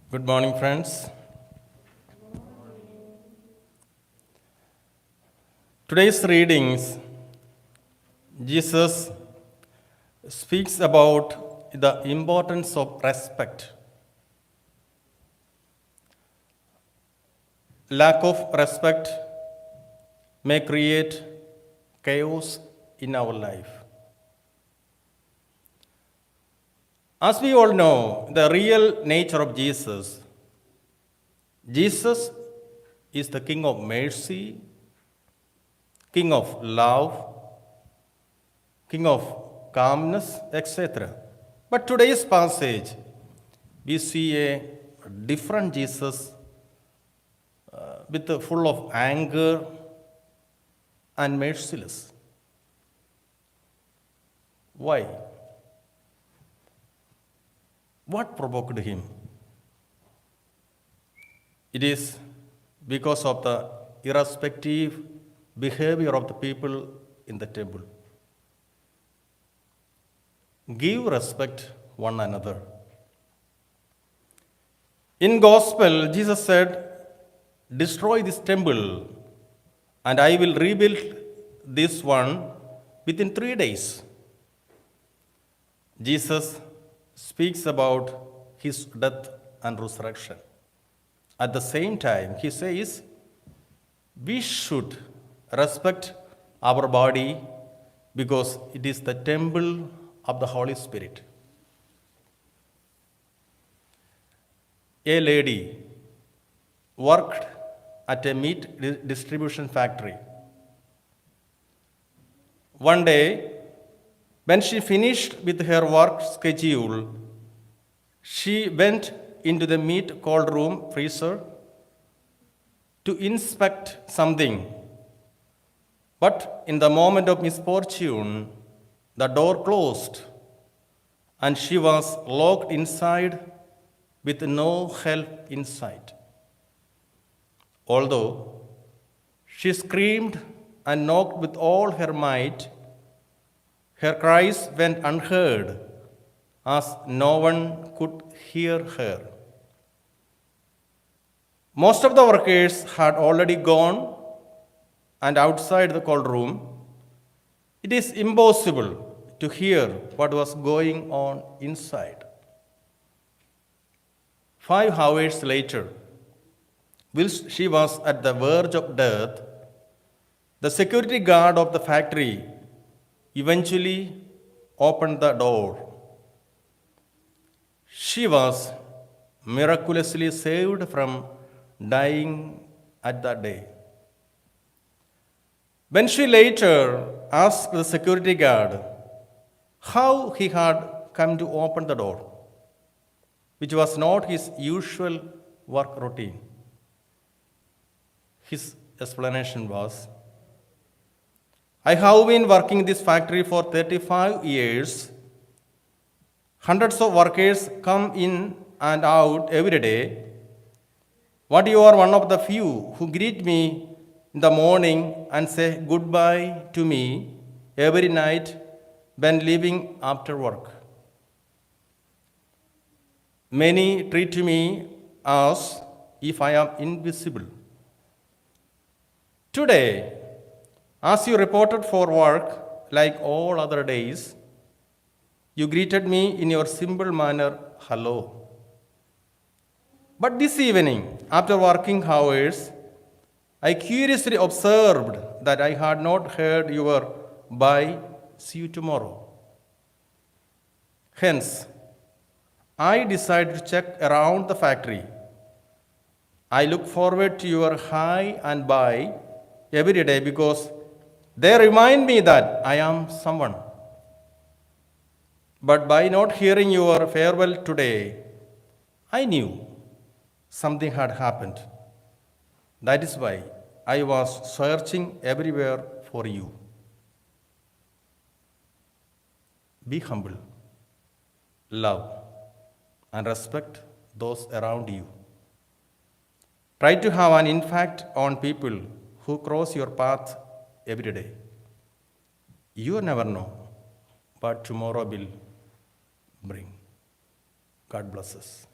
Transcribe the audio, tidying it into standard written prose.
Good morning, friends. Today's readings, Jesus speaks about the importance of respect. Lack of respect may create chaos in our life. As we all know, the real nature of Jesus is the King of mercy, King of love, King of calmness, etc. But today's passage, we see a different Jesus full of anger and merciless. Why? What provoked him? It is because of the irrespective behavior of the people in the temple. Give respect one another. In gospel, Jesus said, destroy this temple and I will rebuild this one within 3 days. Jesus speaks about his death and resurrection. At the same time, he says, we should respect our body because it is the temple of the Holy Spirit. A lady worked at a meat distribution factory. One day, when she finished with her work schedule, she went into the meat cold room freezer to inspect something. But in the moment of misfortune, the door closed and she was locked inside with no help in sight. Although she screamed and knocked with all her might, her cries went unheard as no one could hear her. Most of the workers had already gone, and outside the cold room, it is impossible to hear what was going on inside. 5 hours later, whilst she was at the verge of death, the security guard of the factory eventually opened the door. She was miraculously saved from dying at that day. When she later asked the security guard how he had come to open the door, which was not his usual work routine, his explanation was, I have been working in this factory for 35 years. Hundreds of workers come in and out every day. But you are one of the few who greet me in the morning and say goodbye to me every night when leaving after work. Many treat me as if I am invisible. Today, as you reported for work like all other days, you greeted me in your simple manner, hello. But this evening, after working hours, I curiously observed that I had not heard your bye, see you tomorrow. Hence, I decided to check around the factory. I look forward to your hi and bye every day because they remind me that I am someone. But by not hearing your farewell today, I knew something had happened. That is why I was searching everywhere for you. Be humble, love, and respect those around you. Try to have an impact on people who cross your path every day. You never know what tomorrow will bring. God bless us.